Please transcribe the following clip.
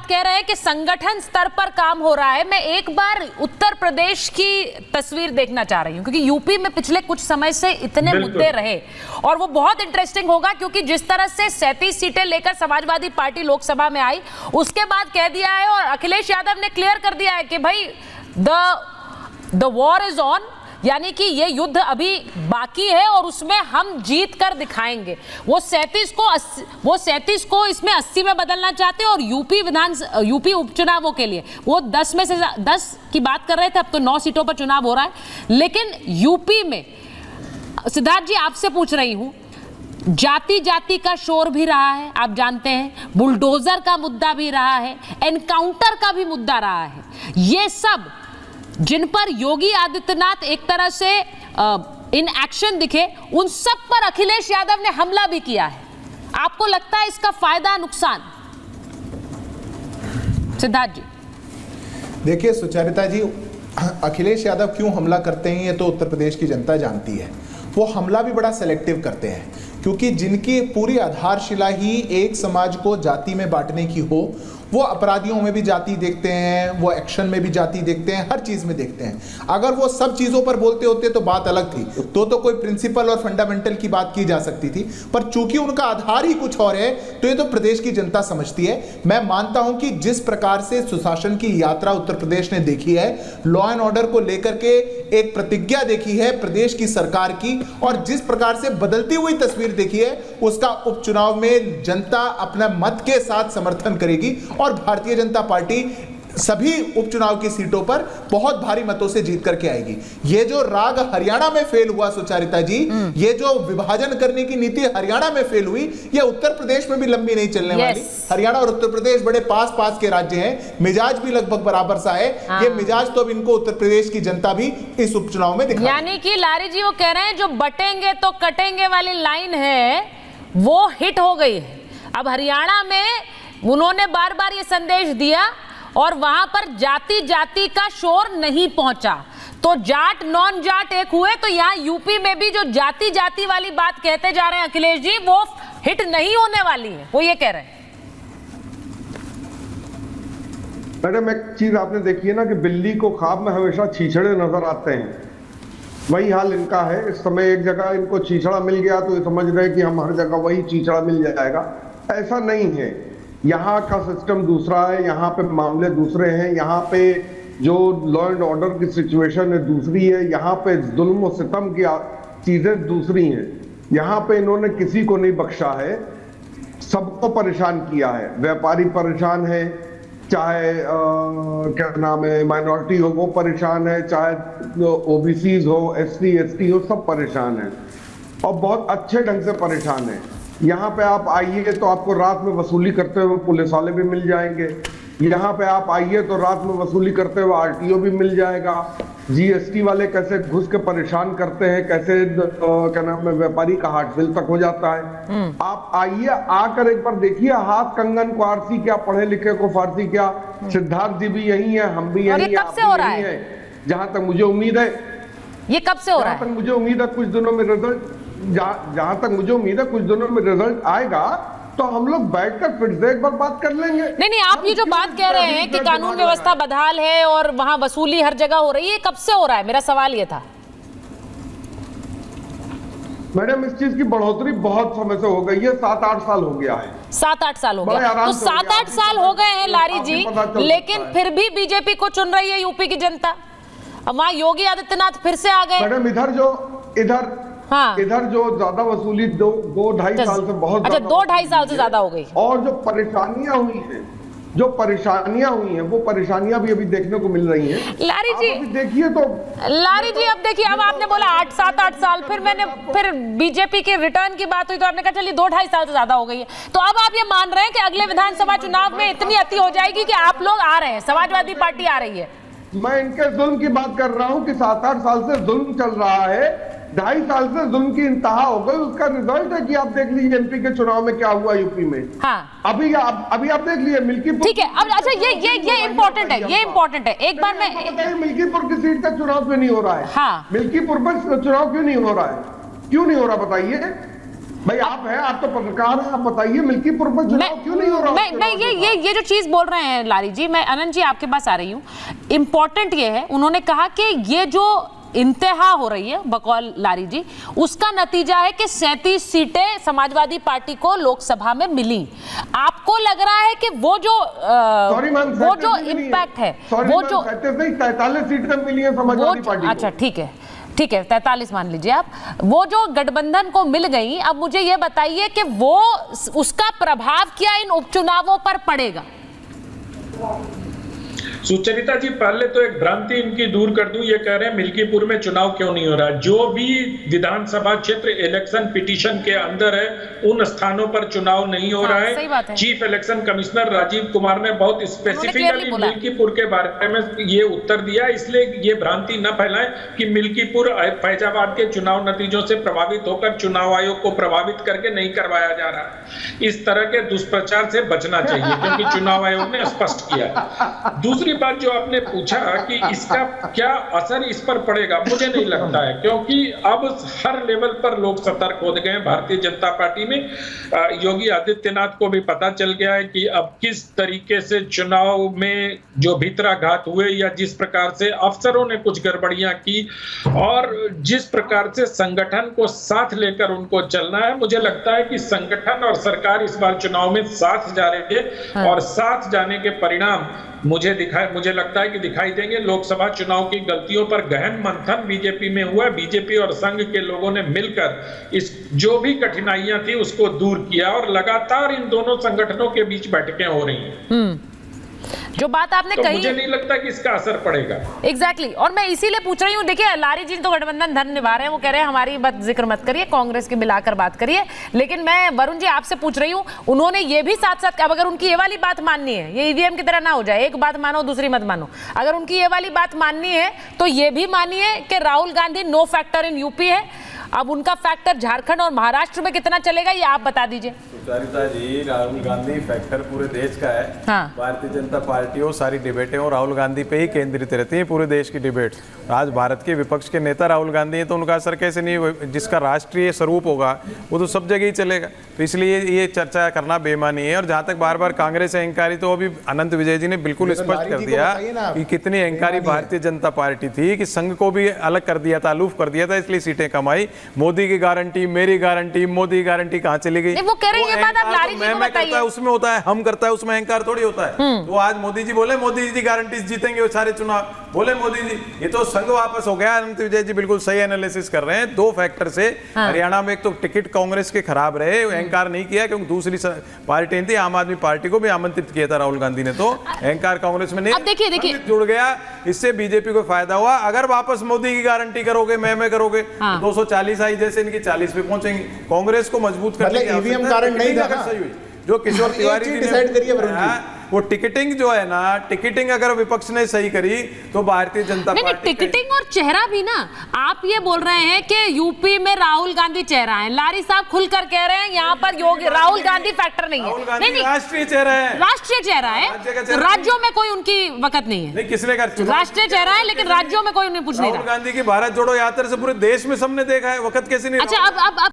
बात कह रहे हैं कि संगठन स्तर पर काम हो रहा है। मैं एक बार उत्तर प्रदेश की तस्वीर देखना चाह रही हूं, क्योंकि यूपी में पिछले कुछ समय से इतने मुद्दे रहे और वो बहुत इंटरेस्टिंग होगा, क्योंकि जिस तरह से 37 सीटें लेकर समाजवादी पार्टी लोकसभा में आई, उसके बाद कह दिया है और अखिलेश यादव ने क्लियर कर दिया है कि भाई द वॉर इज ऑन, यानी कि ये युद्ध अभी बाकी है और उसमें हम जीत कर दिखाएंगे। वो 37 को इसमें 80 में बदलना चाहते हैं और यूपी उपचुनावों के लिए वो 10 में से 10 की बात कर रहे थे, अब तो 9 सीटों पर चुनाव हो रहा है। लेकिन यूपी में सिद्धार्थ जी आपसे पूछ रही हूं, जाति का शोर भी रहा है, आप जानते हैं, बुलडोजर का मुद्दा भी रहा है, एनकाउंटर का भी मुद्दा रहा है। ये सब जिन पर योगी आदित्यनाथ एक तरह से इन एक्शन दिखे, उन सब पर अखिलेश यादव ने हमला भी किया है। आपको लगता है इसका फायदा नुकसान? सिद्धार्थ जी। देखिए सुचरिता जी, अखिलेश यादव क्यों हमला करते हैं ये तो उत्तर प्रदेश की जनता जानती है। वो हमला भी बड़ा सेलेक्टिव करते हैं, क्योंकि जिनकी पूरी आधारशिला ही एक समाज को जाति में बांटने की हो, वो अपराधियों में भी जाति देखते हैं, वो एक्शन में भी जाति देखते हैं, हर चीज में देखते हैं। अगर वो सब चीजों पर बोलते होते तो बात अलग थी, तो कोई प्रिंसिपल और फंडामेंटल की बात की जा सकती थी, पर चूंकि उनका आधार ही कुछ और है तो ये तो प्रदेश की जनता समझती है। मैं मानता हूं कि जिस प्रकार से सुशासन की यात्रा उत्तर प्रदेश ने देखी है, लॉ एंड ऑर्डर को लेकर के एक प्रतिज्ञा देखी है प्रदेश की सरकार की, और जिस प्रकार से बदलती हुई तस्वीर देखी है, उसका उपचुनाव में जनता अपना मत के साथ समर्थन करेगी और भारतीय जनता पार्टी सभी उपचुनाव की सीटों पर बहुत भारी मतों से जीत करके आएगी। ये जो राग हरियाणा में फेल हुआ सुचारिता जी, ये जो विभाजन करने की नीति हरियाणा में फेल हुई, ये उत्तर प्रदेश में भी लंबी नहीं चलने वाली। हरियाणा और उत्तर प्रदेश बड़े पास के राज्य हैं, मिजाज भी लगभग बराबर सा है। ये मिजाज तो अब इनको उत्तर प्रदेश की जनता भी इस उपचुनाव में दिखा, यानी कि लारी जी वो कह रहे हैं जो बटेंगे तो कटेंगे वाली लाइन है वो हिट हो गई है। अब हरियाणा में उन्होंने बार बार ये संदेश दिया और वहां पर जाति का शोर नहीं पहुंचा, तो जाट नॉन जाट एक हुए। तो यहाँ यूपी में भी जो जाति वाली बात कहते जा रहे हैं अखिलेश जी, वो हिट नहीं होने वाली है, वो ये कह रहे हैं। मैडम एक चीज आपने देखी है ना कि बिल्ली को ख्वाब में हमेशा छीछड़े नजर आते हैं, वही हाल इनका है। इस समय एक जगह इनको छीछड़ा मिल गया तो ये समझ रहे कि हम हर जगह वही छीछड़ा मिल जाएगा, ऐसा नहीं है। यहाँ का सिस्टम दूसरा है, यहाँ पे मामले दूसरे हैं, यहाँ पे जो लॉ एंड ऑर्डर की सिचुएशन है दूसरी है, यहाँ पे जुल्म और सितम की चीजें दूसरी हैं। यहाँ पे इन्होंने किसी को नहीं बख्शा है, सबको परेशान किया है। व्यापारी परेशान है, चाहे क्या नाम है माइनॉरिटी हो वो परेशान है, चाहे ओबीसीज हो, एससी एसटी हो, सब परेशान है और बहुत अच्छे ढंग से परेशान है। यहाँ पे आप आइए तो आपको रात में वसूली करते हुए पुलिस वाले भी मिल जाएंगे, यहाँ पे आप आइए तो रात में वसूली करते हुए आरटीओ भी मिल जाएगा। जीएसटी वाले कैसे घुस के परेशान करते हैं, कैसे क्या नाम है व्यापारी का हार्ट फेल तक हो जाता है। आप आइए, आकर एक बार देखिए, हाथ कंगन को आरसी क्या, पढ़े लिखे को फारसी क्या। सिद्धार्थ जी भी यही है, हम भी यही है, जहां तक मुझे उम्मीद है। ये कब से हो रहा है? मुझे उम्मीद है कुछ दिनों में रिजल्ट, जहां तक मुझे उम्मीद है कुछ दिनों में रिजल्ट आएगा तो हम लोग बैठकर फिर से एक बार बात कर लेंगे। नहीं, आप ये जो बात कह रहे हैं कि कानून व्यवस्था बदहाल है और वहां वसूली हर जगह हो रही है, कब से हो रहा है? मेरा सवाल ये था। मैडम इस चीज की बढ़ोतरी बहुत समय से हो गई है, 7-8 साल हो गया है। 7-8 साल हो गया, तो 7-8 साल हो गए हैं लारी जी, लेकिन फिर भी बीजेपी को चुन रही है यूपी की जनता। अब वहां योगी आदित्यनाथ फिर से आ गए। मैडम इधर जो ज्यादा वसूली 2-2.5 साल से बहुत, अच्छा 2-2.5 साल से ज्यादा हो गई, और जो परेशानियां हुई हैं वो परेशानियां भी अभी देखने को मिल रही हैं। लारी जी देखिए तो लारी जी अब देखिए, अब आपने बोला 7-8 साल, फिर बीजेपी के रिटर्न की बात हुई तो आपने कहा चलिए 2-2.5 साल से ज्यादा हो गई है। तो अब आप ये मान रहे हैं कि अगले विधानसभा चुनाव में इतनी अति हो जाएगी कि आप लोग आ रहे हैं, समाजवादी पार्टी आ रही है? मैं इनके जुल्म की बात कर रहा हूँ कि 7-8 साल से जुल्म चल रहा है, 2.5 साल से जुल्म की इंतहा हो गई। उसका रिजल्ट है कि आप देख लीजिए एमपी के चुनाव में क्या हुआ यूपी में। हाँ। अभी आप देख लीजिए मिल्कीपुर। ठीक है, अब अच्छा ये इम्पोर्टेंट है, ये इम्पोर्टेंट है। एक बार मैं मिल्कीपुर की सीट का चुनाव क्यों नहीं हो रहा है? हाँ। मिल्कीपुर पर चुनाव क्यों नहीं हो रहा है? क्यों नहीं हो रहा बताइए? भाई आप हैं, आप तो पत्रकार हैं, आप बताइए मिल्कीपुर में चुनाव क्यों नहीं हो रहा? मैं ये जो चीज बोल रहे हैं लारी जी, मैं अनंत जी आपके पास आ रही हूँ। इंपॉर्टेंट ये है, उन्होंने कहा कि ये जो इंतहा हो रही है बकौल लारी जी, उसका नतीजा है कि 37 सीटें समाजवादी पार्टी को लोकसभा में मिली। आपको लग रहा है कि वो जो इम्पैक्ट है, वो जो 43 सीटें मिली है समाजवादी पार्टी को। अच्छा ठीक है 43 मान लीजिए आप, वो जो गठबंधन को मिल गई, अब मुझे ये बताइए कि वो उसका प्रभाव क्या इन उपचुनावों पर पड़ेगा? सुचरिता जी, पहले तो एक भ्रांति इनकी दूर कर दूं। ये कह रहे हैं मिल्कीपुर में चुनाव क्यों नहीं हो रहा। जो भी विधानसभा क्षेत्र इलेक्शन पिटीशन के अंदर है, उन स्थानों पर चुनाव नहीं हो रहा है। सही बात है। Chief election commissioner Rajiv Kumar ने बहुत स्पेसिफिकली मिल्कीपुर के बारे में ये उत्तर दिया। इसलिए ये भ्रांति न फैलाएं कि मिल्कीपुर फैजाबाद के चुनाव नतीजों से प्रभावित होकर चुनाव आयोग को प्रभावित करके नहीं करवाया जा रहा। इस तरह के दुष्प्रचार से बचना चाहिए, क्योंकि चुनाव आयोग ने स्पष्ट किया। दूसरी बात जो आपने पूछा कि इसका क्या असर इस पर पड़ेगा, मुझे नहीं लगता है, क्योंकि अब हर लेवल पर लोग सतर्क हो गए हैं। भारतीय जनता पार्टी में योगी आदित्यनाथ को भी पता चल गया है कि अब किस तरीके से चुनाव में जो भीतराघात हुए या जिस प्रकार से अफसरों ने कुछ गड़बड़ियां की और जिस प्रकार से संगठन को साथ लेकर उनको चलना है, मुझे लगता है कि संगठन और सरकार इस बार चुनाव में साथ जा रहे थे और साथ जाने के परिणाम मुझे लगता है कि दिखाई देंगे। लोकसभा चुनाव की गलतियों पर गहन मंथन बीजेपी में हुआ। बीजेपी और संघ के लोगों ने मिलकर इस जो भी कठिनाइयां थी उसको दूर किया और लगातार इन दोनों संगठनों के बीच बैठकें हो रही हैं। जो बात आपने कही, मुझे नहीं लगता कि इसका असर पड़ेगा। एग्जैक्टली और मैं इसीलिए पूछ रही हूँ। देखिए लारी जी तो गठबंधन धन निभा रहे हैं, वो कह रहे हैं हमारी बात जिक्र मत करिए, कांग्रेस की मिलाकर बात करिए। लेकिन मैं वरुण जी आपसे पूछ रही हूँ, उन्होंने ये भी साथ साथ, अब अगर उनकी ये वाली बात माननी है, ये ईवीएम की तरह ना हो जाए, एक बात मानो दूसरी मत मानो, अगर उनकी ये वाली बात माननी है तो ये भी मानिए कि Rahul Gandhi no factor in UP है। अब उनका फैक्टर झारखंड और महाराष्ट्र में कितना चलेगा, ये आप बता दीजिए। सुचरिता जी, राहुल गांधी फैक्टर पूरे देश का है। हाँ। भारतीय जनता पार्टी और सारी डिबेटें और राहुल गांधी पे ही केंद्रित रहती है, पूरे देश की डिबेट। आज भारत के विपक्ष के नेता राहुल गांधी है, तो उनका असर कैसे नहीं, जिसका राष्ट्रीय स्वरूप होगा वो तो सब जगह ही चलेगा। तो इसलिए ये चर्चा करना बेमानी है। और जहाँ तक बार बार कांग्रेस अहंकारी, तो अभी अनंत विजय जी ने बिल्कुल स्पष्ट कर दिया कि कितनी अहंकारी भारतीय जनता पार्टी थी कि संघ को भी अलग कर दिया था, अलूफ कर दिया था, इसलिए सीटें कमाई। मोदी की गारंटी, मेरी गारंटी, मोदी की गारंटी कहाँ चली गई? वो कह रहे हैं, ये बात आप लारी जी को मैं करता है उसमें होता है, हम करता है उसमें अहंकार थोड़ी होता है। तो आज मोदी जी बोले मोदी जी गारंटी जीतेंगे वो सारे चुनाव, बोले मोदी जी, ये तो संघ वापस हो गया। अनंत विजय जी बिल्कुल सही एनालिसिस कर रहे हैं। 2 फैक्टर से हरियाणा में एक तो टिकट कांग्रेस के खराब रहे, अहंकार नहीं किया, क्योंकि दूसरी पार्टी थी आम आदमी पार्टी को भी आमंत्रित किया था राहुल गांधी ने, तो अहंकार कांग्रेस में नहीं। देखिए जुड़ गया, इससे बीजेपी को फायदा हुआ। अगर वापस मोदी की गारंटी करोगे, मैं करोगे, 240 आई जैसे इनकी 40 पे पहुंचेंगे। कांग्रेस को मजबूत करने की ईवीएम कारण नहीं था सही हुई जो किशोर तिवारी जी डिसाइड करिए वरुण जी, वो टिकटिंग जो है ना, टिकटिंग अगर विपक्ष ने सही करी तो भारतीय जनता पार्टी टिकटिंग और चेहरा भी ना, आप ये बोल रहे हैं कि यूपी में राहुल गांधी चेहरा है, लारी साहब खुलकर कह रहे हैं यहाँ पर योगी राहुल गांधी फैक्टर नहीं है। नहीं, राष्ट्रीय चेहरा है, राष्ट्रीय चेहरा है, राज्यों में कोई उनकी वक्त नहीं है। किसने कर राष्ट्रीय चेहरा है, लेकिन राज्यों में कोई उन्हें पूछ नहीं रहा। राहुल गांधी की भारत जोड़ो यात्रा से पूरे देश में सबने देखा है, वक्त कैसे नहीं। अच्छा अब